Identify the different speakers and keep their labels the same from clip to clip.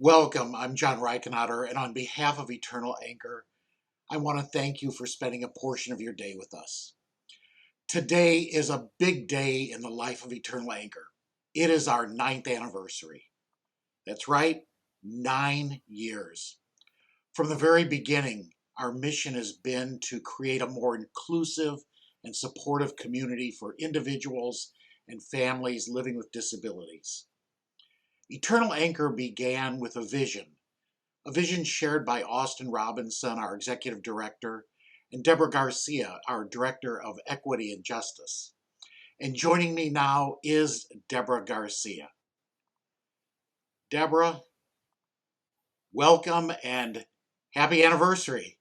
Speaker 1: Welcome, I'm John Reichenauer, and on behalf of Eternal Anchor, I want to thank you for spending a portion of your day with us. Today is a big day in the life of Eternal Anchor. It is our 9th anniversary. That's right, 9 years. From the very beginning, our mission has been to create a more inclusive and supportive community for individuals and families living with disabilities. Eternal Anchor began with a vision shared by Austin Robinson, our executive director, and Deborah Garcia, our director of equity and justice. And joining me now is Deborah Garcia. Deborah, welcome and happy anniversary.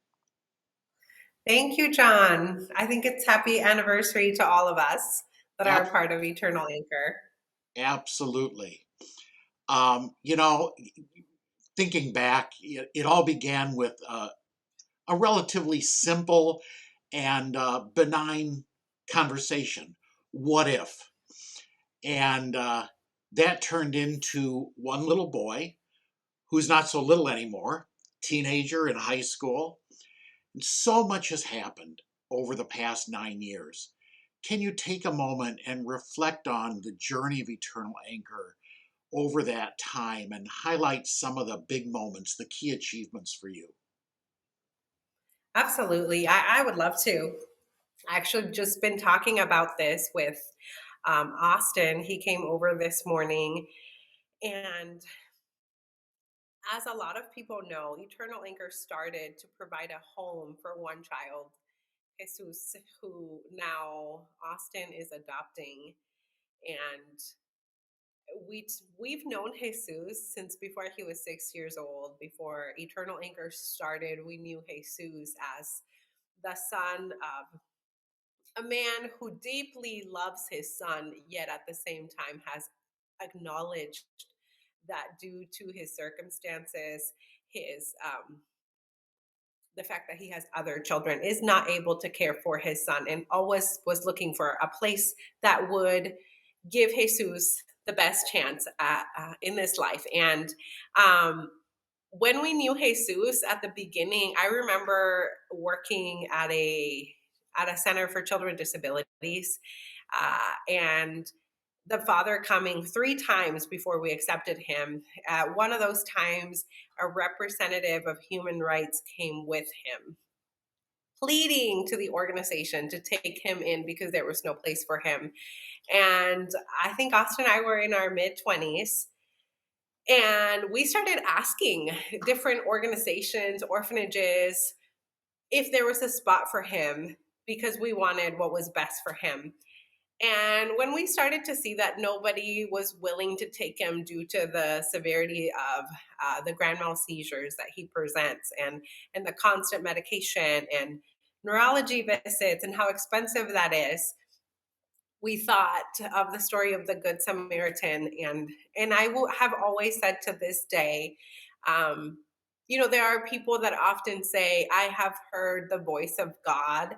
Speaker 2: Thank you, John. I think it's happy anniversary to all of us that are part of Eternal Anchor.
Speaker 1: Absolutely. Thinking back, it all began with a relatively simple and benign conversation. What if? And that turned into one little boy who's not so little anymore, teenager in high school. And so much has happened over the past 9 years. Can you take a moment and reflect on the journey of Eternal Anchor over that time and highlight some of the big moments, the key achievements for you?
Speaker 2: Absolutely. I would love to. I actually just been talking about this with Austin. He came over this morning, and as a lot of people know, Eternal Anchor started to provide a home for one child, Jesus, who now Austin is adopting. And we've known Jesus since before he was 6 years old. Before Eternal Anchor started, we knew Jesus as the son of a man who deeply loves his son, yet at the same time has acknowledged that due to his circumstances, his the fact that he has other children, is not able to care for his son, and always was looking for a place that would give Jesus the best chance in this life. And when we knew Jesus at the beginning, I remember working at a center for children with disabilities, and the father coming 3 times before we accepted him. One of those times, a representative of human rights came with him, pleading to the organization to take him in because there was no place for him. And I think Austin and I were in our mid-20s. And we started asking different organizations, orphanages, if there was a spot for him, because we wanted what was best for him. And when we started to see that nobody was willing to take him due to the severity of the grand mal seizures that he presents, and the constant medication and neurology visits and how expensive that is, we thought of the story of the Good Samaritan. And have always said to this day, um, there are people that often say, I have heard the voice of God.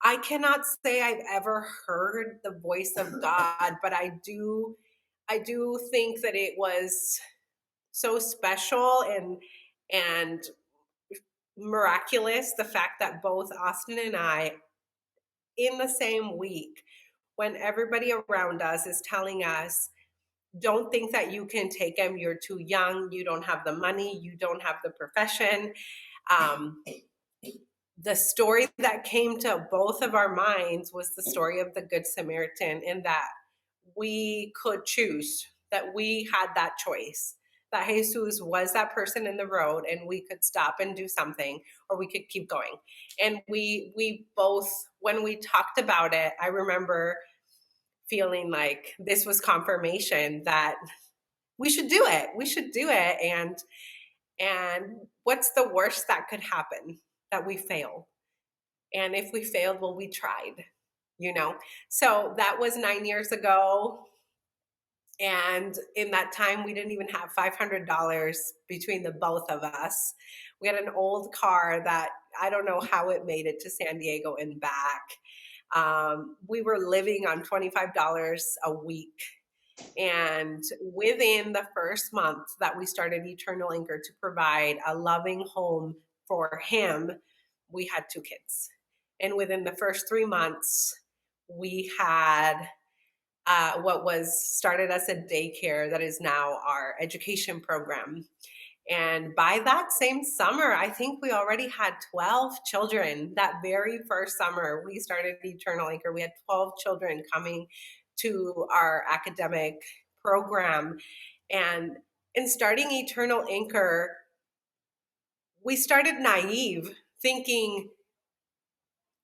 Speaker 2: I cannot say I've ever heard the voice of God, but I do think that it was so special and miraculous, the fact that both Austin and I, in the same week, when everybody around us is telling us, don't think that you can take him, you're too young, you don't have the money, you don't have the profession. um, the story that came to both of our minds was the story of the Good Samaritan, and that we could choose, that we had that choice, that Jesus was that person in the road, and we could stop and do something, or we could keep going. And we both, when we talked about it, I remember feeling like this was confirmation that we should do it. We should do it. And what's the worst that could happen? That we fail. And if we failed, well, we tried, you know? So that was 9 years ago. And in that time, we didn't even have $500 between the both of us. We had an old car that I don't know how it made it to San Diego and back. We were living on $25 a week. And within the first month that we started Eternal Anchor to provide a loving home for him, we had 2 kids. And within the first 3 months, we had what was started as a daycare that is now our education program. And by that same summer, I think we already had 12 children. That very first summer we started Eternal Anchor, we had 12 children coming to our academic program. And in starting Eternal Anchor, we started naive, thinking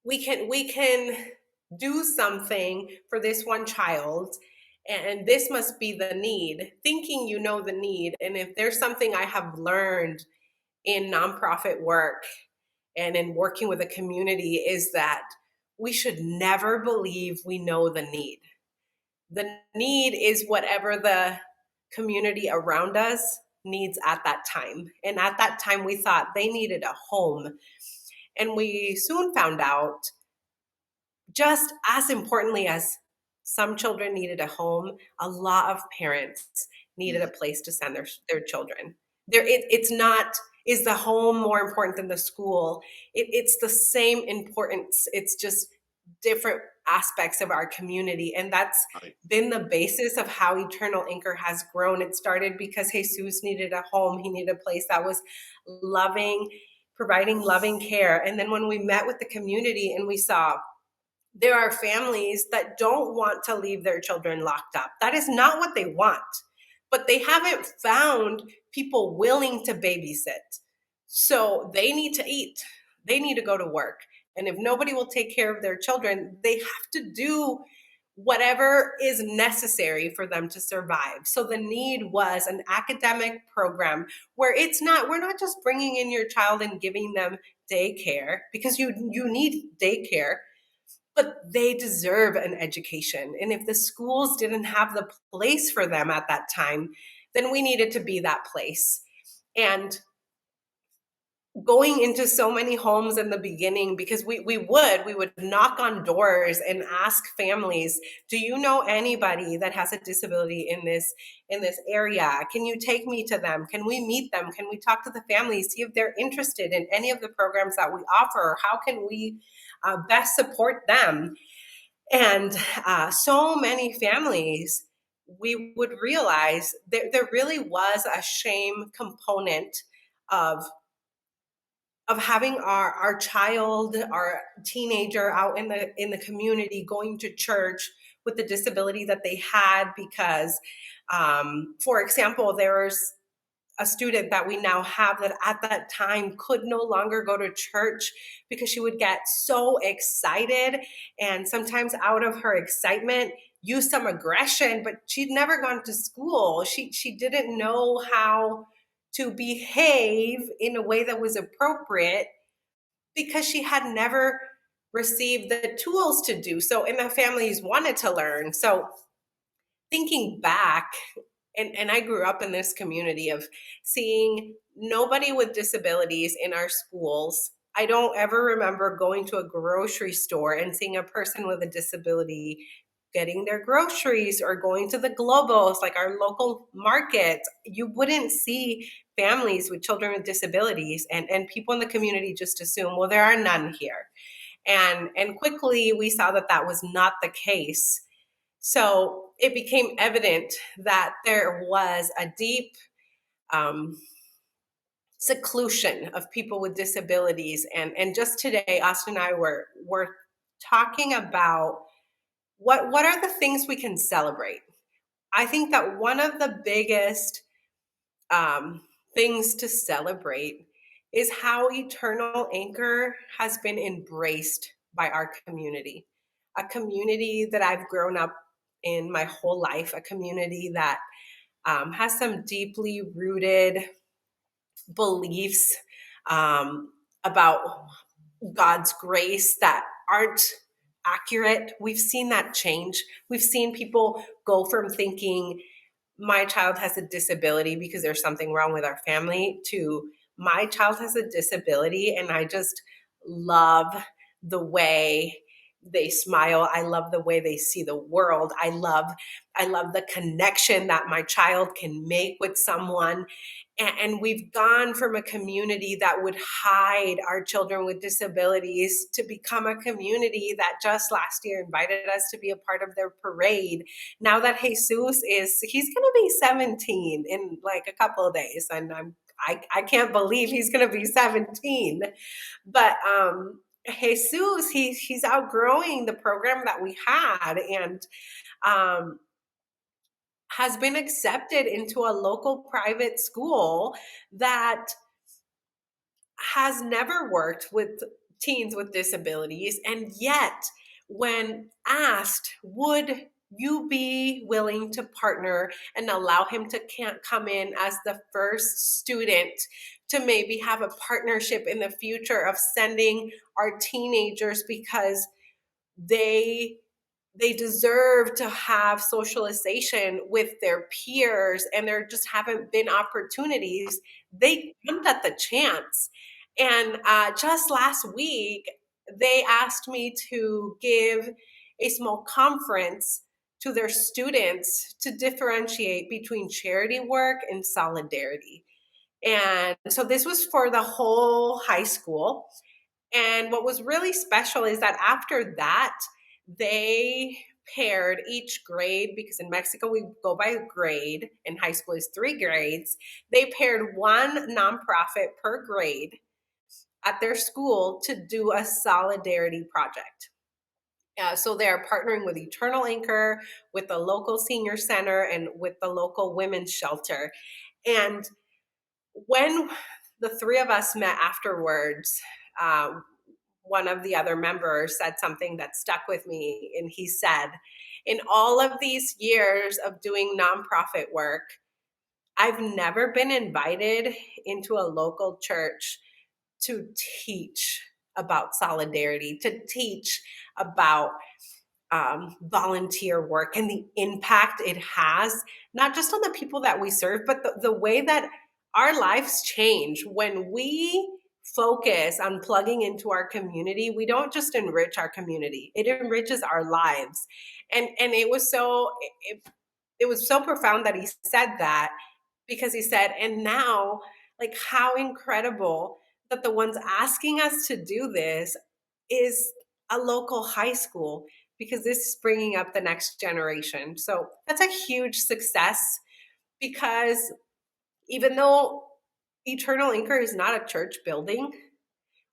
Speaker 2: we can do something for this one child, and this must be the need, thinking the need. And if there's something I have learned in nonprofit work and in working with a community, is that we should never believe we know the need. The need is whatever the community around us needs at that time. And at that time, we thought they needed a home. And we soon found out, just as importantly as some children needed a home, a lot of parents needed a place to send their children. It's not, is the home more important than the school? It's the same importance. It's just different aspects of our community. And that's
Speaker 1: Right.
Speaker 2: been the basis of how Eternal Anchor has grown. It started because Jesus needed a home. He needed a place that was loving, providing loving care. And then when we met with the community and we saw there are families that don't want to leave their children locked up. That is not what they want, but they haven't found people willing to babysit. So they need to eat, they need to go to work. And if nobody will take care of their children, they have to do whatever is necessary for them to survive. So the need was an academic program where we're not just bringing in your child and giving them daycare, because you need daycare, but they deserve an education. And if the schools didn't have the place for them at that time, then we needed to be that place. And going into so many homes in the beginning, because we would knock on doors and ask families, do you know anybody that has a disability in this area? Can you take me to them? Can we meet them? Can we talk to the families, see if they're interested in any of the programs that we offer? How can we best support them? And so many families, we would realize there really was a shame component of having our child, our teenager out in the community, going to church with the disability that they had. Because for example, there was a student that we now have that at that time could no longer go to church because she would get so excited, and sometimes out of her excitement use some aggression, but she'd never gone to school. She didn't know how to behave in a way that was appropriate because she had never received the tools to do so, and the families wanted to learn. So thinking back, and I grew up in this community of seeing nobody with disabilities in our schools. I don't ever remember going to a grocery store and seeing a person with a disability getting their groceries or going to the Globos, like our local market. You wouldn't see families with children with disabilities, and people in the community just assume, well, there are none here. And quickly we saw that that was not the case. So it became evident that there was a deep um, seclusion of people with disabilities. And just today, Austin and I were talking about what are the things we can celebrate. I think that one of the biggest things to celebrate is how Eternal Anchor has been embraced by our community, a community that I've grown up in my whole life, a community that has some deeply rooted beliefs about God's grace that aren't accurate. We've seen that change. We've seen people go from thinking my child has a disability because there's something wrong with our family to my child has a disability and I just love the way they smile. I love the way they see the world. I love the connection that my child can make with someone. And we've gone from a community that would hide our children with disabilities to become a community that just last year invited us to be a part of their parade. Now that Jesus he's going to be 17 in like a couple of days, and I can't believe he's going to be 17. But Jesus, he's outgrowing the program that we had, and um, has been accepted into a local private school that has never worked with teens with disabilities. And yet, when asked, would you be willing to partner and allow him to come in as the first student to maybe have a partnership in the future of sending our teenagers because they they deserve to have socialization with their peers and there just haven't been opportunities, they jumped at the chance. And just last week they asked me to give a small conference to their students to differentiate between charity work and solidarity. And so this was for the whole high school. And what was really special is that after that, they paired each grade, because in Mexico we go by grade and high school is 3 grades. They paired one nonprofit per grade at their school to do a solidarity project. So they're partnering with Eternal Anchor, with the local senior center, and with the local women's shelter. And when the 3 of us met afterwards, uh, one of the other members said something that stuck with me. And he said, in all of these years of doing nonprofit work, I've never been invited into a local church to teach about solidarity, to teach about volunteer work and the impact it has, not just on the people that we serve, but the way that our lives change when we focus on plugging into our community. We don't just enrich our community, it enriches our lives. And it was so profound that he said that, because he said, and now, like, how incredible that the ones asking us to do this is a local high school, because this is bringing up the next generation. So that's a huge success, because even though Eternal Anchor is not a church building,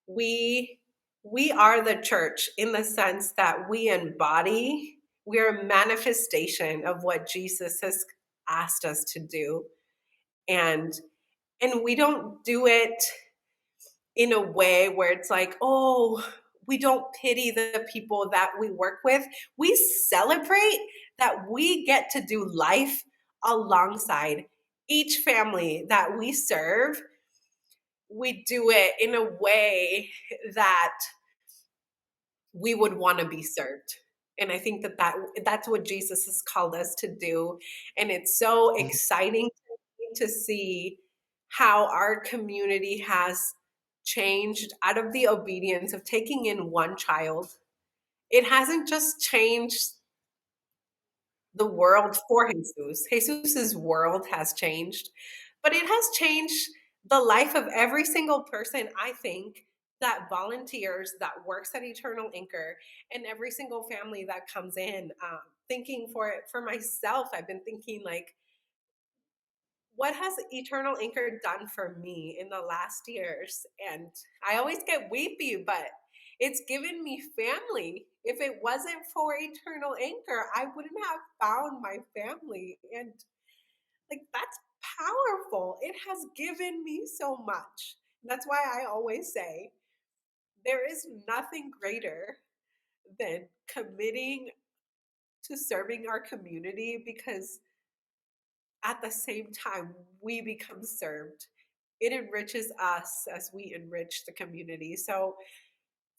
Speaker 2: we we are the church in the sense that we are a manifestation of what Jesus has asked us to do. And And we don't do it in a way where it's like, oh, we don't pity the people that we work with. We celebrate that we get to do life alongside each family that we serve. We do it in a way that we would want to be served. And I think that's what Jesus has called us to do. And it's so exciting to see how our community has changed out of the obedience of taking in one child. It hasn't just changed the world for Jesus. Jesus's world has changed, but it has changed the life of every single person, I think, that volunteers, that works at Eternal Anchor, and every single family that comes in. Thinking for it for myself, I've been thinking like, what has Eternal Anchor done for me in the last years? And I always get weepy, but it's given me family. If it wasn't for Eternal Anchor, I wouldn't have found my family. And like, that's powerful. It has given me so much. That's why I always say there is nothing greater than committing to serving our community, because at the same time we become served. It enriches us as we enrich the community. So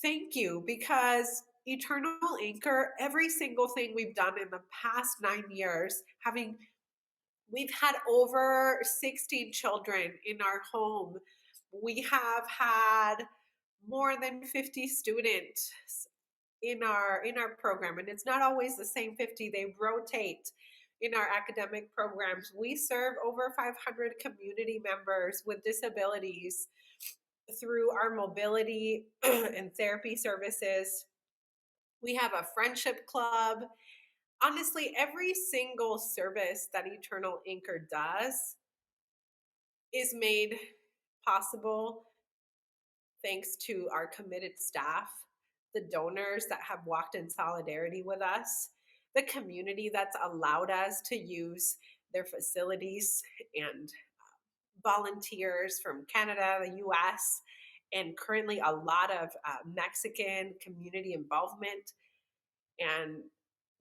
Speaker 2: thank you, because Eternal Anchor, every single thing we've done in the past 9 years, we've had over 16 children in our home. We have had more than 50 students in our program, and it's not always the same 50. They rotate in our academic programs. We serve over 500 community members with disabilities through our mobility and therapy services. We have a friendship club. Honestly, every single service that Eternal Anchor does is made possible thanks to our committed staff, the donors that have walked in solidarity with us, the community that's allowed us to use their facilities, and volunteers from Canada, the US, and currently a lot of Mexican community involvement. And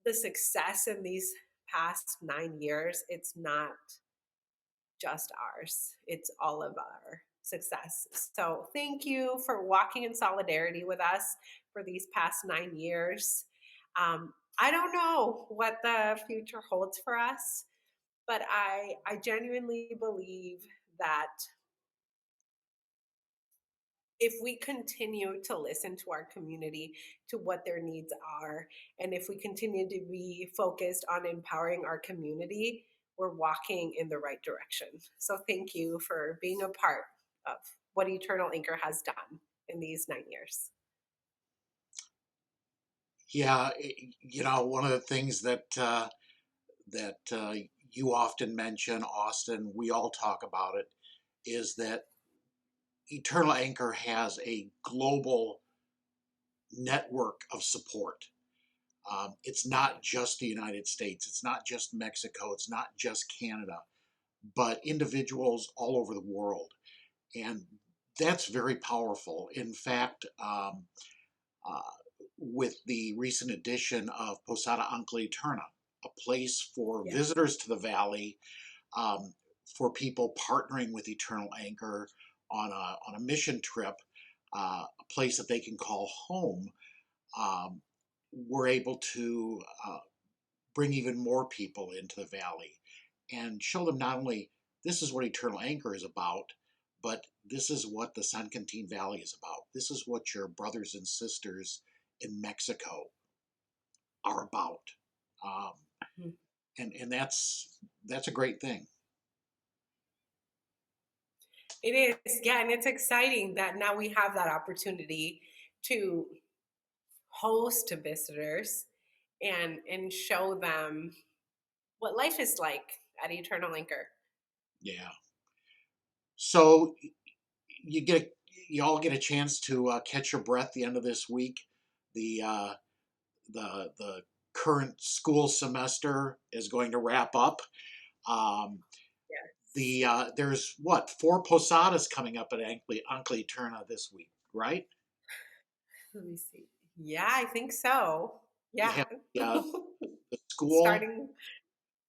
Speaker 2: the success in these past 9 years, it's not just ours, it's all of our success. So thank you for walking in solidarity with us for these past 9 years. I don't know what the future holds for us, but I genuinely believe that if we continue to listen to our community, to what their needs are, and if we continue to be focused on empowering our community, we're walking in the right direction. So thank you for being a part of what Eternal Anchor has done in these 9 years.
Speaker 1: Yeah, one of the things that you often mention, Austin, we all talk about it, is that Eternal Anchor has a global network of support. It's not just the United States, it's not just Mexico, it's not just Canada, but individuals all over the world. And that's very powerful. In fact, uh, with the recent addition of Posada Ancla Eterna, a place for
Speaker 2: Yeah.
Speaker 1: visitors to the valley, for people partnering with Eternal Anchor on a mission trip, a place that they can call home. Um, we're able to bring even more people into the valley and show them not only this is what Eternal Anchor is about, but this is what the San Quintin Valley is about. This is what your brothers and sisters in Mexico are about. Um,
Speaker 2: Mhm.
Speaker 1: and that's a great thing.
Speaker 2: It is, yeah, and it's exciting that now we have that opportunity to host visitors and show them what life is like at Eternal Anchor.
Speaker 1: Yeah. So you get you all get a chance to catch your breath the end of this week. The the current school semester is going to wrap up. Um, There's what, four posadas coming up at Uncle Eterna this week, right?
Speaker 2: Let me see. Yeah, I think so.
Speaker 1: You
Speaker 2: Yeah.
Speaker 1: have the school,
Speaker 2: Starting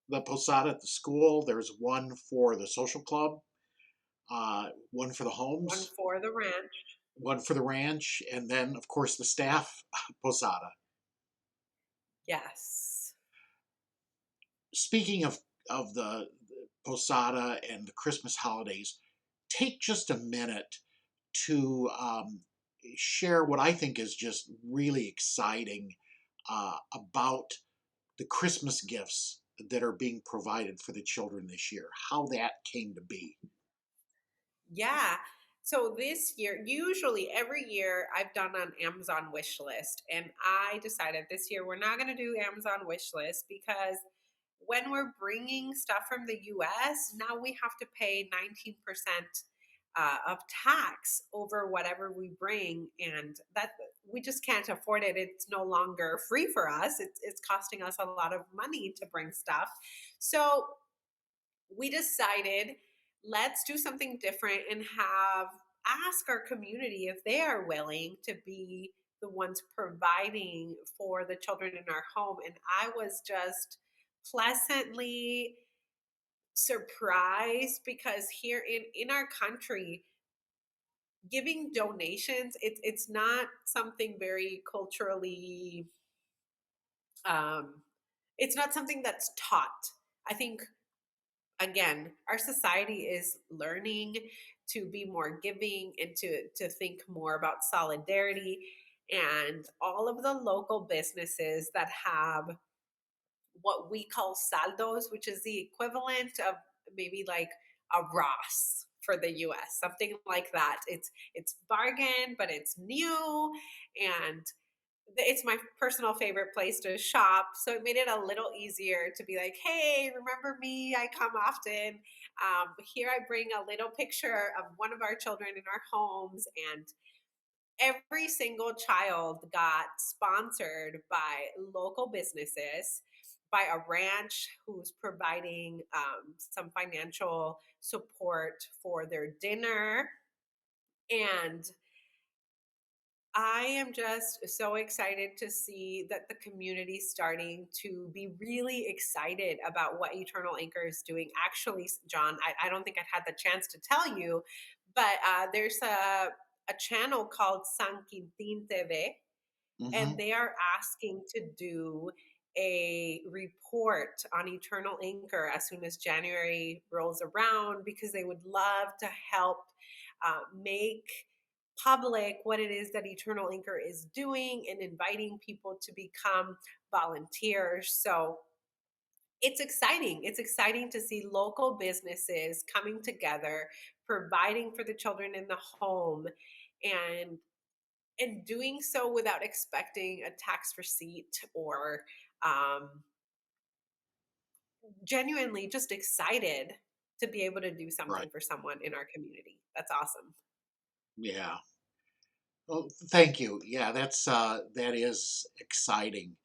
Speaker 1: the posada at the school. There's one for the social club, one for the
Speaker 2: one
Speaker 1: homes,
Speaker 2: for the ranch.
Speaker 1: one for the ranch, and then of course the staff posada.
Speaker 2: Yes.
Speaker 1: Speaking of the posada and the Christmas holidays, take just a minute to share what I think is just really exciting about the Christmas gifts that are being provided for the children this year, how that came to be.
Speaker 2: Yeah. So this year, usually every year I've done an Amazon wish list, and I decided this year we're not going to do Amazon wish list because when we're bringing stuff from the US, now we have to pay 19% of tax over whatever we bring. And that we just can't afford it. It's no longer free for us, it's costing us a lot of money to bring stuff. So we decided let's do something different and have ask our community if they are willing to be the ones providing for the children in our home. And I was just pleasantly surprised because here in our country, giving donations, it's not something very culturally um it's not something that's taught. I think again, our society is learning to be more giving and to think more about solidarity, and all of the local businesses that have what we call saldos, which is the equivalent of maybe like a Ross for the US, something like that. It's bargain, but it's new, and it's my personal favorite place to shop. So it made it a little easier to be like, hey, remember me? I come often. Here I bring a little picture of one of our children in our homes, and every single child got sponsored by local businesses, by a ranch who's providing some financial support for their dinner. And I am just so excited to see that the community starting to be really excited about what Eternal Anchor is doing. Actually, John, I don't think I've had the chance to tell you, but there's a channel called San Quintin TV, and
Speaker 1: Hmm.
Speaker 2: they are asking to do a report on Eternal Anchor as soon as January rolls around because they would love to help make public what it is that Eternal Anchor is doing and inviting people to become volunteers. So it's exciting. It's exciting to see local businesses coming together, providing for the children in the home, and doing so without expecting a tax receipt or um, genuinely just excited to be able to do
Speaker 1: Right.
Speaker 2: something for someone in our community. That's awesome.
Speaker 1: Yeah. Well, thank you. Yeah, that is exciting.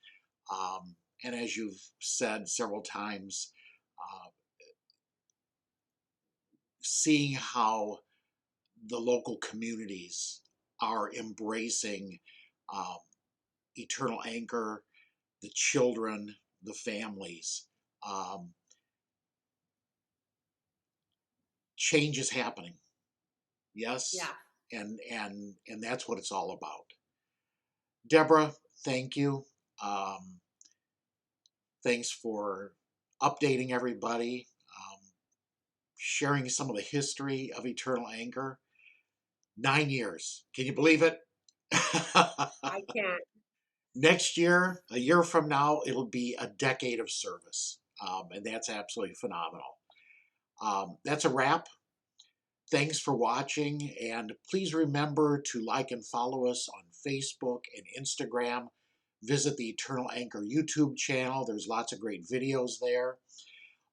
Speaker 1: And as you've said several times, uh, seeing how the local communities are embracing um, eternal anchor, the children, the families. Um, Change is happening. Yes,
Speaker 2: Yeah.
Speaker 1: and that's what it's all about. Deborah, thank you. Um, Thanks for updating everybody, sharing some of the history of eternal anchor. 9 years. Can you believe it?
Speaker 2: I can't.
Speaker 1: Next year, a year from now, it'll be a decade of service. And that's absolutely phenomenal. That's a wrap. Thanks for watching. And please remember to like and follow us on Facebook and Instagram. Visit the Eternal Anchor YouTube channel. There's lots of great videos there.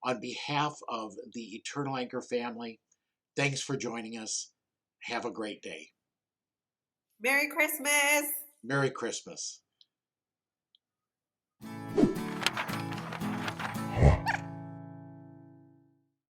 Speaker 1: On behalf of the Eternal Anchor family, thanks for joining us. Have a great day.
Speaker 2: Merry Christmas.
Speaker 1: Merry Christmas.